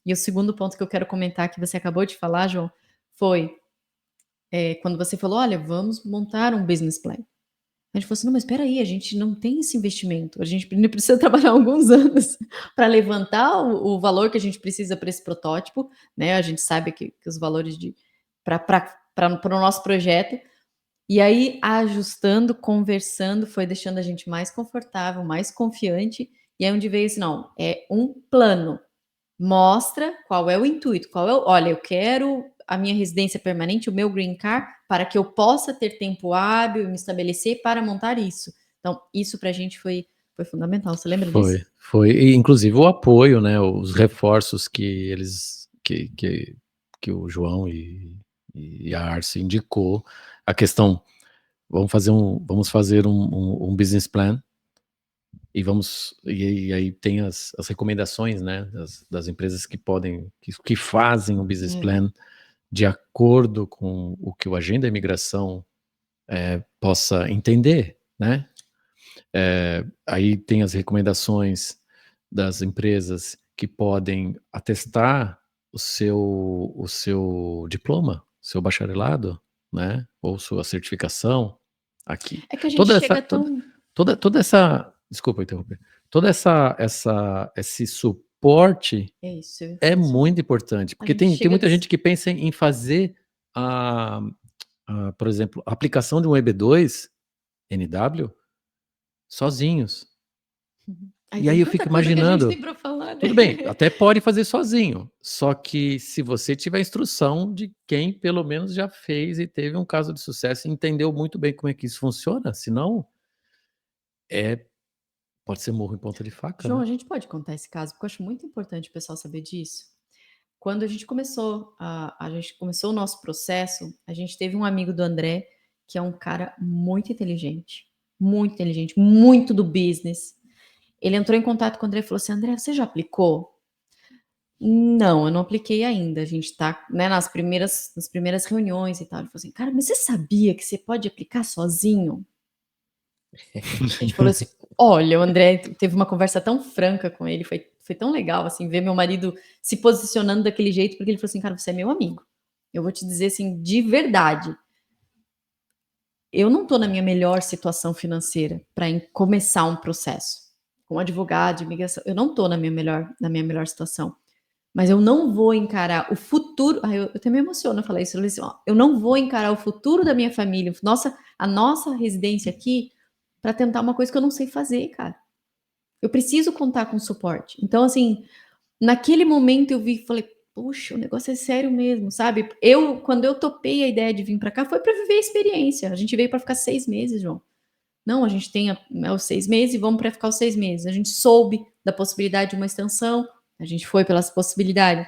E o segundo ponto que eu quero comentar, que você acabou de falar, João, foi quando você falou: olha, vamos montar um business plan. A gente falou assim: não, mas espera aí, a gente não tem esse investimento, a gente precisa trabalhar alguns anos para levantar o valor que a gente precisa para esse protótipo, né? A gente sabe que os valores para o nosso projeto. E aí, ajustando, conversando, foi deixando a gente mais confortável, mais confiante. E aí, onde veio isso? Não, é um plano. Mostra qual é o intuito, olha, eu quero a minha residência permanente, o meu green card, para que eu possa ter tempo hábil e me estabelecer para montar isso. Então, isso para a gente foi fundamental. Você lembra disso? Foi. E, inclusive, o apoio, né? Os reforços que o João e a Arce indicou. A questão, vamos fazer um business plan e aí tem as recomendações, né? Das empresas que fazem um business plan de acordo com o que o agente da imigração possa entender, né? Aí tem as recomendações das empresas que podem atestar o seu diploma, seu bacharelado, né? Ou sua certificação aqui. É que a gente chega tão... Toda essa, desculpa interromper, esse suporte Isso, eu ia é falar sobre. muito importante, A porque gente tem chega... muita gente que pensa em fazer por exemplo, a aplicação de um EB2 NW sozinhos. Aí E tem aí eu tanta fico coisa que a gente tem imaginando, para falar, né? tudo bem, até pode fazer sozinho, só que se você tiver instrução de quem pelo menos já fez e teve um caso de sucesso e entendeu muito bem como é que isso funciona, senão pode ser morro em ponta de faca, João, né? a gente pode contar esse caso, porque eu acho muito importante o pessoal saber disso. Quando a gente começou o nosso processo, a gente teve um amigo do André, que é um cara muito inteligente, muito do business. Ele entrou em contato com o André e falou assim: André, você já aplicou? Não, eu não apliquei ainda. A gente está, né, nas primeiras reuniões e tal. Ele falou assim: cara, mas você sabia que você pode aplicar sozinho? A gente falou assim: olha, o André teve uma conversa tão franca com ele, foi tão legal, assim, ver meu marido se posicionando daquele jeito, porque ele falou assim: cara, você é meu amigo. Eu vou te dizer, assim, de verdade, eu não estou na minha melhor situação financeira para começar um processo. Com advogado, de imigração, eu não estou na minha melhor situação. Mas eu não vou encarar o futuro. Eu até me emociono falar isso. Eu falei assim, ó, eu não vou encarar o futuro da minha família, a nossa residência aqui, para tentar uma coisa que eu não sei fazer, cara. Eu preciso contar com suporte. Então, assim, naquele momento eu vi e falei, puxa, o negócio é sério mesmo, sabe? Quando eu topei a ideia de vir para cá, foi para viver a experiência. A gente veio para ficar 6 meses, João. Não, a gente tem os 6 meses e vamos para ficar os 6 meses. A gente soube da possibilidade de uma extensão, a gente foi pelas possibilidades.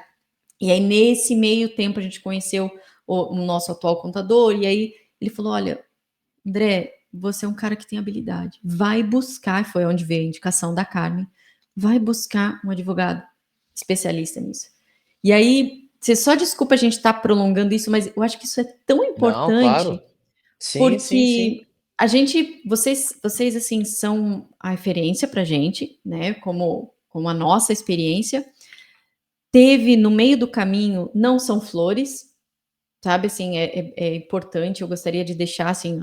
E aí, nesse meio tempo, a gente conheceu o nosso atual contador, e aí ele falou: olha, André, você é um cara que tem habilidade. Vai buscar, foi onde veio a indicação da Carmen, vai buscar um advogado especialista nisso. E aí, você só desculpa a gente estar prolongando isso, mas eu acho que isso é tão Não, importante, claro. Sim, sim, sim. porque vocês assim, são a referência pra gente, né, como a nossa experiência. Teve no meio do caminho, não são flores, sabe, assim, é importante, eu gostaria de deixar, assim,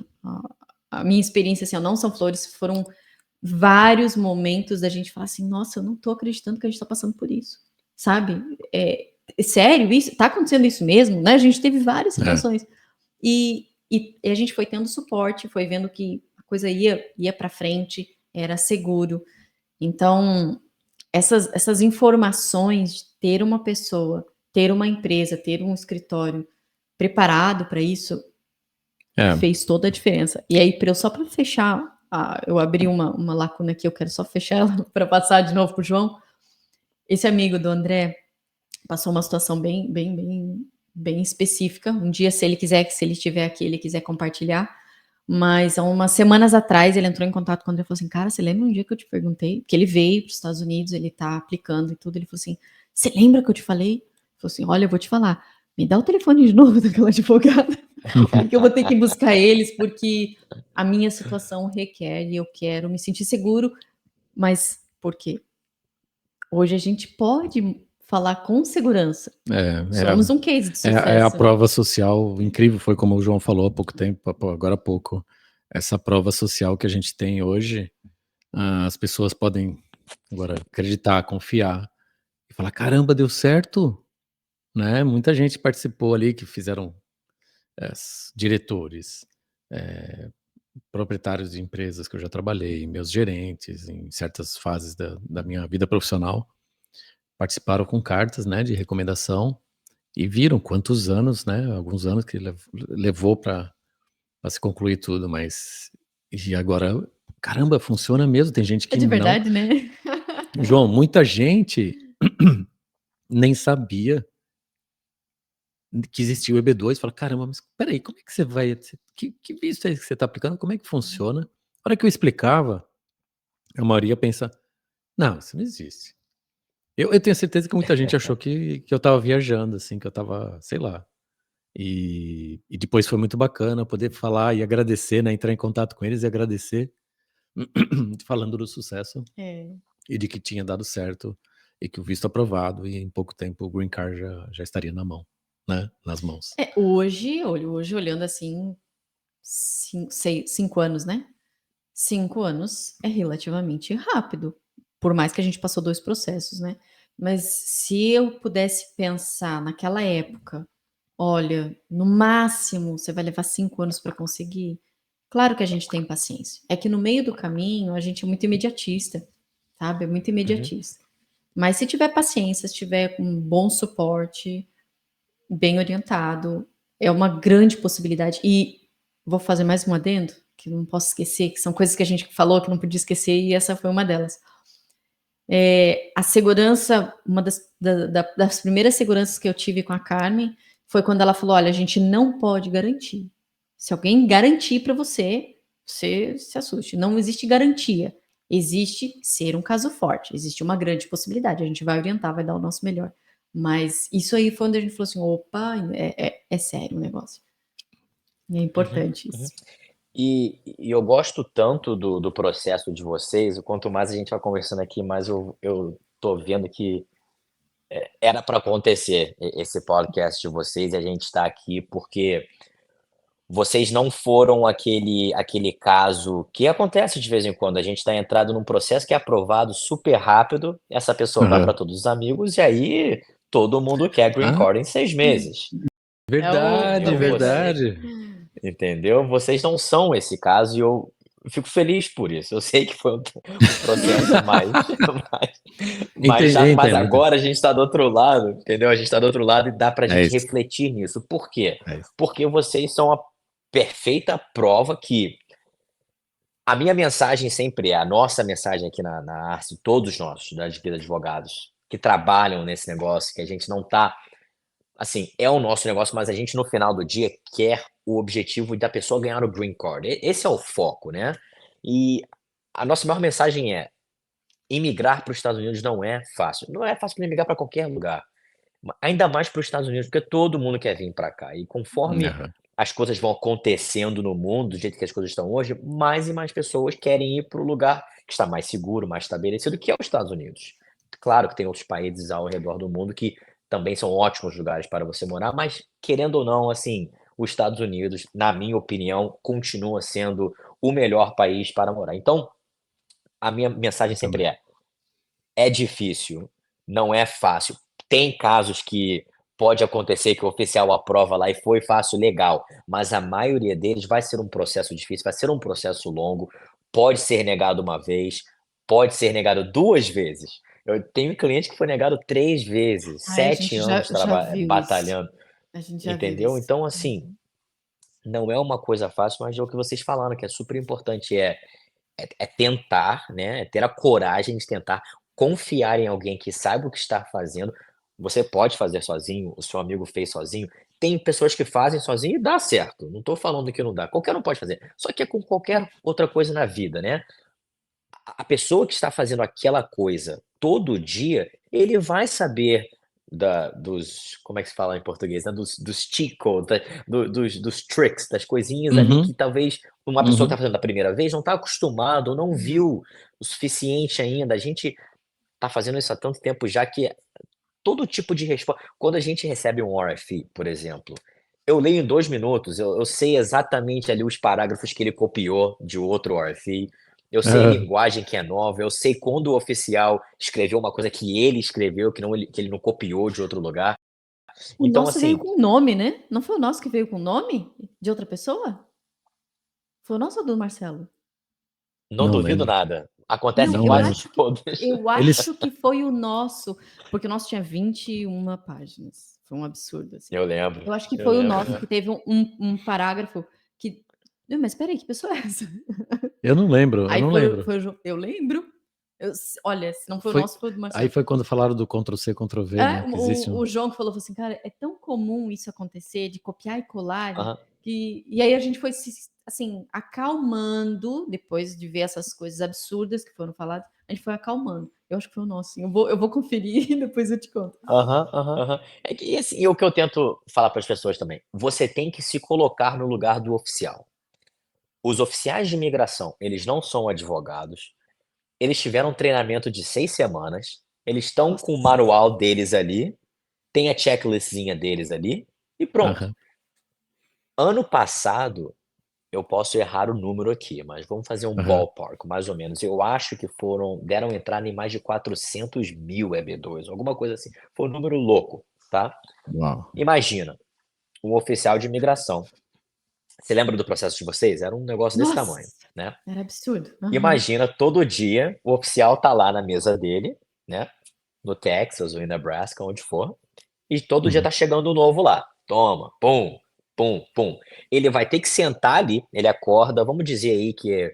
a minha experiência, assim, ó, não são flores, foram vários momentos da gente falar assim, nossa, eu não tô acreditando que a gente tá passando por isso, sabe? É sério isso? Tá acontecendo isso mesmo, né? A gente teve várias situações. E a gente foi tendo suporte, foi vendo que a coisa ia para frente, era seguro. Então, essas informações de ter uma pessoa, ter uma empresa, ter um escritório preparado para isso, fez toda a diferença. E aí, só para fechar, eu abri uma lacuna aqui, eu quero só fechar ela para passar de novo para o João. Esse amigo do André passou uma situação bem, bem, bem, bem específica. Um dia, se ele estiver aqui, ele quiser compartilhar. Mas há umas semanas atrás ele entrou em contato com o André e falou assim: cara, você lembra um dia que eu te perguntei? Que ele veio para os Estados Unidos, ele tá aplicando e tudo. Ele falou assim: você lembra que eu te falei? Ele falou assim: olha, eu vou te falar, me dá o telefone de novo daquela advogada, porque eu vou ter que buscar eles, porque a minha situação requer e eu quero me sentir seguro. Mas por quê? Hoje a gente pode falar com segurança. Era, Somos um case de é a sucesso, né? prova social incrível, foi como o João falou há pouco tempo, agora há pouco. Essa prova social que a gente tem hoje, as pessoas podem agora acreditar, confiar e falar: caramba, deu certo, né? Muita gente participou ali que fizeram diretores, proprietários de empresas que eu já trabalhei, meus gerentes em certas fases da minha vida profissional, participaram com cartas, né, de recomendação e viram quantos anos, né, alguns anos que levou para se concluir tudo, mas e agora, caramba, funciona mesmo, tem gente É que de não. verdade, né? João, muita gente nem sabia que existia o EB2, fala, caramba, mas peraí, como é que você vai, que visto é esse que você está aplicando, como é que funciona? Na hora que eu explicava, a maioria pensa, não, isso não existe. Eu tenho certeza que muita gente achou que eu estava viajando, assim, que eu estava, sei lá. E depois foi muito bacana poder falar e agradecer, né, entrar em contato com eles e agradecer, falando do sucesso É. e de que tinha dado certo e que o visto aprovado e em pouco tempo o green card já estaria na mão, né, nas mãos. Hoje olhando assim, 5 anos, né? 5 anos é relativamente rápido, por mais que a gente passou 2 processos, né. Mas se eu pudesse pensar naquela época, olha, no máximo você vai levar 5 anos para conseguir, claro que a gente tem paciência. É que no meio do caminho a gente é muito imediatista, sabe, é muito imediatista. Mas se tiver paciência, se tiver com um bom suporte, bem orientado, é uma grande possibilidade. E vou fazer mais um adendo, que não posso esquecer, que são coisas que a gente falou que não podia esquecer, e essa foi uma delas. A segurança, uma das primeiras seguranças que eu tive com a Carmen foi quando ela falou: olha, a gente não pode garantir. Se alguém garantir para você, você se assuste. Não existe garantia. Existe ser um caso forte. Existe uma grande possibilidade. A gente vai orientar, vai dar o nosso melhor. Mas isso aí foi onde a gente falou assim: opa, é sério o negócio. E é importante Uhum. isso. E eu gosto tanto do processo de vocês, quanto mais a gente vai conversando aqui, mais eu tô vendo que era para acontecer esse podcast de vocês e a gente está aqui porque vocês não foram aquele caso que acontece de vez em quando, a gente está entrado num processo que é aprovado super rápido, essa pessoa vai para Aham. todos os amigos e aí todo mundo quer green Ah, card em 6 meses, É o, é verdade, o entendeu? clichê. Você verdade. entendeu? Vocês não são esse caso e eu fico feliz por isso. Eu sei que foi um processo, mas mas já mas Entendo, entendo. agora a gente está do outro lado, entendeu? A gente está do outro lado e dá pra É gente isso, refletir nisso. Por quê? é isso. Porque vocês são a perfeita prova que a minha mensagem sempre é, a nossa mensagem aqui na Arce, todos nós, da vida advogados, que trabalham nesse negócio, que a gente não tá assim, é o nosso negócio, mas a gente no final do dia quer o objetivo da pessoa ganhar o green card. Esse é o foco, né? E a nossa maior mensagem é: imigrar para os Estados Unidos não é fácil. Não é fácil imigrar para qualquer lugar. Ainda mais para os Estados Unidos, porque todo mundo quer vir para cá. E conforme Aham. as coisas vão acontecendo no mundo, do jeito que as coisas estão hoje, mais e mais pessoas querem ir para o lugar que está mais seguro, mais estabelecido, que é os Estados Unidos. Claro que tem outros países ao redor do mundo que também são ótimos lugares para você morar, mas querendo ou não, assim, os Estados Unidos, na minha opinião, continua sendo o melhor país para morar. Então, a minha mensagem sempre Também. é difícil, não é fácil. Tem casos que pode acontecer que o oficial aprova lá e foi fácil, legal, mas a maioria deles vai ser um processo difícil, vai ser um processo longo, pode ser negado uma vez, pode ser negado 2 vezes. Eu tenho cliente que foi negado 3 vezes, Ai, a 7 gente anos já viu isso. batalhando, A gente já viu entendeu? isso. Então, assim, Uhum. não é uma coisa fácil, mas é o que vocês falaram, que é super importante, é tentar, né, é ter a coragem de tentar, confiar em alguém que saiba o que está fazendo. Você pode fazer sozinho, o seu amigo fez sozinho. Tem pessoas que fazem sozinho e dá certo, não estou falando que não dá, qualquer um pode fazer. Só que é com qualquer outra coisa na vida, né. A pessoa que está fazendo aquela coisa todo dia, ele vai saber dos como é que se fala em português, né, dos cheat code, dos tricks, das coisinhas ali que Uhum, talvez uma pessoa que está uhum. fazendo da primeira vez não está acostumado ou não Não. viu o suficiente ainda. A gente está fazendo isso há tanto tempo já que todo tipo de resposta. Quando a gente recebe um RFI, por exemplo, eu leio em 2 minutos, eu sei exatamente ali os parágrafos que ele copiou de outro RFI, eu sei a Ah, linguagem que é nova, eu sei quando o oficial escreveu uma coisa que ele escreveu, que ele não copiou de outro lugar. O Então, nosso veio assim, com nome, né? Não foi o nosso que veio com nome de outra pessoa? Foi o nosso ou do Marcelo? não não duvido lembro, nada. Acontece Não, não em eu quase lembro. acho que todos. eu Eles, acho que foi o nosso, porque o nosso tinha 21 páginas. Foi um absurdo, assim. Eu lembro, Eu acho que eu foi o lembro. nosso que teve um parágrafo que. Não, mas espera aí, que pessoa é essa? eu não lembro, eu Aí não lembro. eu lembro. Olha, se não foi o Foi, nosso, foi o do aí Marcelo. foi quando falaram do Ctrl-C, Ctrl-V, É, né? Que existe um. o João que falou assim, cara, é tão comum isso acontecer, de copiar e colar, Aham. e aí a gente foi se, assim, acalmando, depois de ver essas coisas absurdas que foram faladas, a gente foi acalmando. Eu acho que foi o nosso, sim. Eu vou conferir e depois eu te conto. Aham, aham, aham. É que e assim, e o que eu tento falar para as pessoas também, você tem que se colocar no lugar do oficial. Os oficiais de imigração, eles não são advogados, eles tiveram um treinamento de 6 semanas, eles estão Nossa. com o manual deles ali, tem a checklistzinha deles ali, e pronto. Aham. Ano passado, eu posso errar o número aqui, mas vamos fazer um Aham. ballpark, mais ou menos. Eu acho que deram entrada em mais de 400.000 EB2, alguma coisa assim. Foi um número louco, tá? Uau. Imagina, um oficial de imigração. Você lembra do processo de vocês? Era um negócio desse Nossa, tamanho, né? era absurdo. Aham. Imagina todo dia o oficial tá lá na mesa dele, né? No Texas ou em Nebraska, onde for, e todo dia Uhum. tá chegando um novo lá. Toma, pum, pum, pum. Ele vai ter que sentar ali, ele acorda, vamos dizer aí que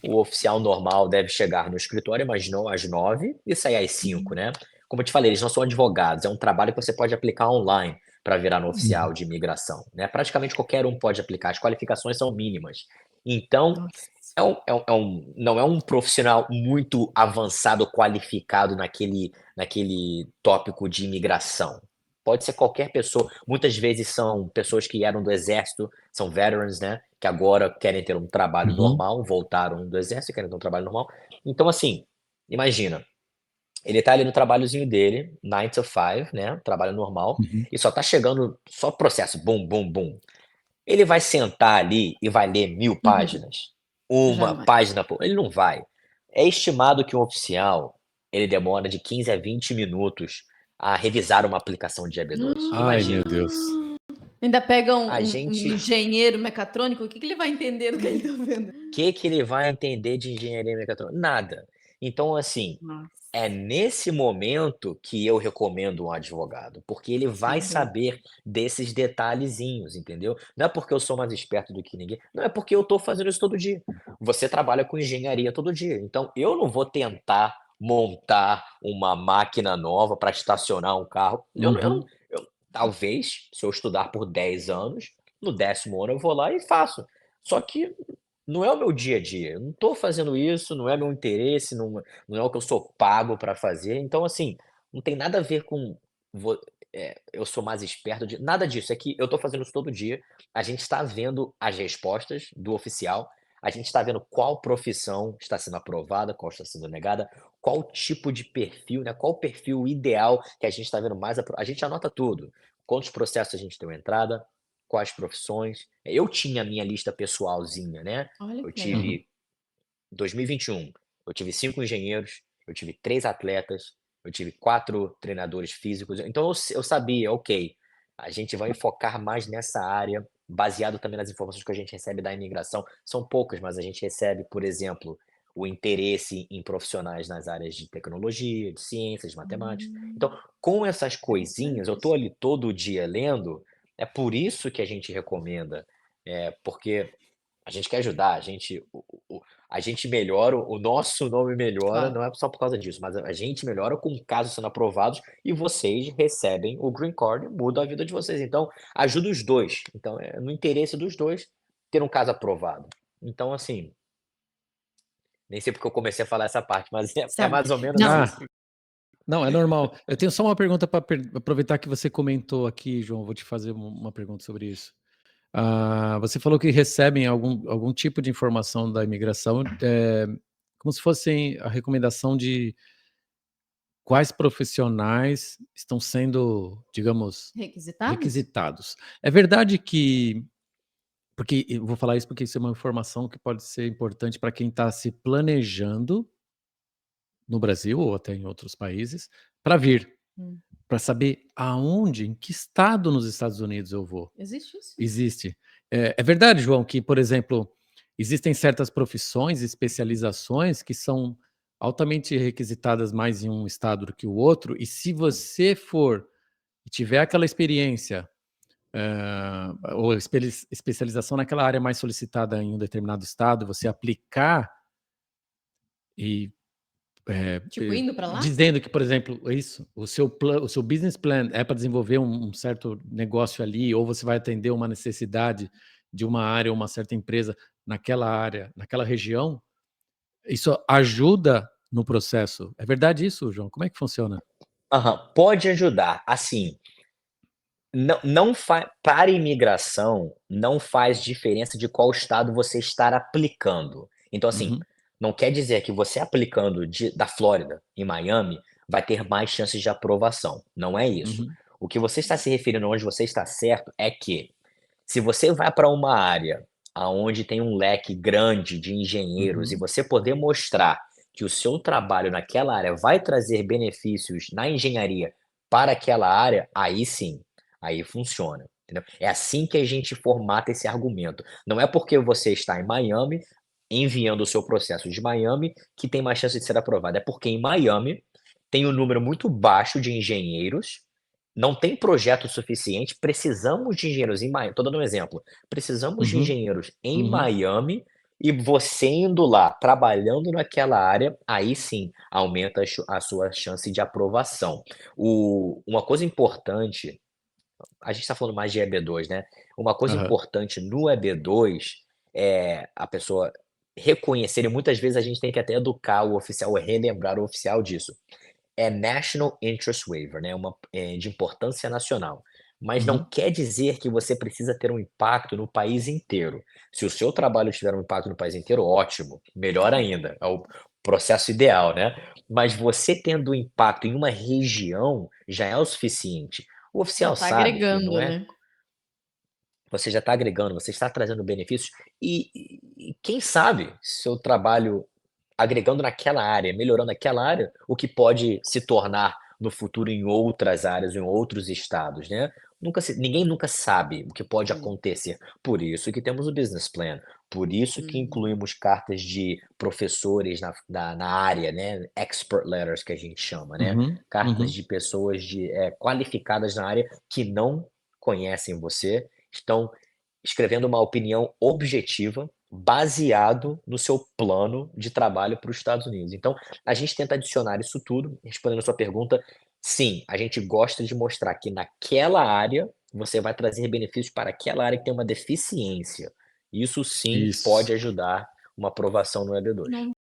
o oficial normal deve chegar no escritório, imaginou, às 9 e sair às 5, Uhum. né? Como eu te falei, eles não são advogados, é um trabalho que você pode aplicar online para virar no Uhum. oficial de imigração, né? Praticamente qualquer um pode aplicar, as qualificações são mínimas. Então, Nossa. não é um profissional muito avançado, qualificado naquele tópico de imigração. Pode ser qualquer pessoa. Muitas vezes são pessoas que eram do exército, são veterans, né? Que agora querem ter um trabalho Uhum. normal, voltaram do exército e querem ter um trabalho normal. Então, assim, imagina, ele tá ali no trabalhozinho dele, 9 to 5, né? Trabalho normal, Uhum. e só tá chegando só processo, bum, bum, bum. Ele vai sentar ali e vai ler 1000 Uhum. páginas? Uma Jamais. página por ele não vai. É estimado que um oficial, ele demora de 15 a 20 minutos a revisar uma aplicação de EB2. Ai, meu Imagina. Deus. Ainda pega um, A um gente engenheiro mecatrônico, o que ele vai entender do que ele tá vendo? que ele vai entender de engenharia mecatrônica? Nada. Então, assim, Nossa, é nesse momento que eu recomendo um advogado, porque ele vai sem dúvida. saber desses detalhezinhos, entendeu? Não é porque eu sou mais esperto do que ninguém, não, é porque eu estou fazendo isso todo dia. Você trabalha com engenharia todo dia, então eu não vou tentar montar uma máquina nova para estacionar um carro. Uhum. Talvez, se eu estudar por 10 anos, no 10º ano eu vou lá e faço. Só que não é o meu dia a dia, eu não estou fazendo isso, não é meu interesse, não é o que eu sou pago para fazer, então assim, não tem nada a ver com vo eu sou mais esperto de nada disso, é que eu estou fazendo isso todo dia, a gente está vendo as respostas do oficial, a gente está vendo qual profissão está sendo aprovada, qual está sendo negada, qual tipo de perfil, né, qual o perfil ideal que a gente está vendo mais a gente anota tudo, quantos processos a gente deu entrada, quais profissões. Eu tinha a minha lista pessoalzinha, né, Olha eu que legal. Uhum. tive 2021, eu tive 5 engenheiros, eu tive 3 atletas, eu tive 4 treinadores físicos, então eu sabia, ok, a gente vai focar mais nessa área, baseado também nas informações que a gente recebe da imigração, são poucas, mas a gente recebe, por exemplo, o interesse em profissionais nas áreas de tecnologia, de ciências, de matemática. Então, com essas coisinhas, eu Interessante estou isso. ali todo dia lendo, é por isso que a gente recomenda, porque a gente quer ajudar, a gente melhora, o nosso nome melhora, Claro. não é só por causa disso, mas a gente melhora com casos sendo aprovados e vocês recebem o green card, muda a vida de vocês. Então, ajuda os 2. Então, é no interesse dos 2 ter um caso aprovado. Então, assim, nem sei porque eu comecei a falar essa parte, mas é Sabe? mais ou menos Não, isso. Ah, não, é normal. Eu tenho só uma pergunta para aproveitar que você comentou aqui, João. Vou te fazer uma pergunta sobre isso. Você falou que recebem algum tipo de informação da imigração, como se fossem a recomendação de quais profissionais estão sendo, digamos, Requisitados? requisitados. É verdade que, porque eu vou falar isso porque isso é uma informação que pode ser importante para quem está se planejando no Brasil ou até em outros países para vir, Hum. para saber aonde, em que estado nos Estados Unidos eu vou. Existe isso? Existe. É verdade, João, que, por exemplo, existem certas profissões, especializações que são altamente requisitadas mais em um estado do que o outro, e se você for e tiver aquela experiência, ou especialização naquela área mais solicitada em um determinado estado, você aplicar e Tipo, indo para lá? dizendo que, por exemplo, é isso, o seu business plan é para desenvolver um certo negócio ali, ou você vai atender uma necessidade de uma área ou uma certa empresa naquela área, naquela região, isso ajuda no processo. É verdade isso, João? Como é que funciona? Aham, pode ajudar. Assim, não fa para imigração, não faz diferença de qual estado você estar aplicando. Então, assim, Uhum, não quer dizer que você aplicando da Flórida, em Miami, vai ter mais chances de aprovação, não é isso. uhum, O que você está se referindo, onde você está certo, é que se você vai para uma área aonde tem um leque grande de engenheiros e uhum. você poder mostrar que o seu trabalho naquela área vai trazer benefícios na engenharia para aquela área, aí sim, aí funciona, entendeu? É assim que a gente formata esse argumento. Não é porque você está em Miami, enviando o seu processo de Miami, que tem mais chance de ser aprovado. É porque em Miami tem um número muito baixo de engenheiros, não tem projeto suficiente, precisamos de engenheiros em Miami. Estou dando um exemplo. Precisamos de Uhum, engenheiros em uhum. Miami e você indo lá, trabalhando naquela área, aí sim aumenta a sua chance de aprovação. Uma coisa importante, a gente está falando mais de EB2, né? Uma coisa Aham. importante no EB2 é a pessoa reconhecer, e muitas vezes a gente tem que até educar o oficial, relembrar o oficial disso. É National Interest Waiver, né, de importância nacional, mas não Uhum. quer dizer que você precisa ter um impacto no país inteiro. Se o seu trabalho tiver um impacto no país inteiro, ótimo, melhor ainda, é o processo ideal, né. Mas você tendo um impacto em uma região já é o suficiente. O Já oficial está sabe que não agregando, é, né? você já está agregando, você está trazendo benefícios e quem sabe seu trabalho agregando naquela área, melhorando aquela área, o que pode se tornar no futuro em outras áreas, em outros estados, né. Ninguém nunca sabe o que pode Hum. acontecer. Por isso que temos o business plan, por isso que Uhum. incluímos cartas de professores na área, né, expert letters que a gente chama, né, Uhum, cartas uhum. de pessoas qualificadas na área que não conhecem você, estão escrevendo uma opinião objetiva, baseado no seu plano de trabalho para os Estados Unidos. Então, a gente tenta adicionar isso tudo, respondendo a sua pergunta, sim, a gente gosta de mostrar que naquela área, você vai trazer benefícios para aquela área que tem uma deficiência. Isso sim Isso. pode ajudar uma aprovação no EB2. Não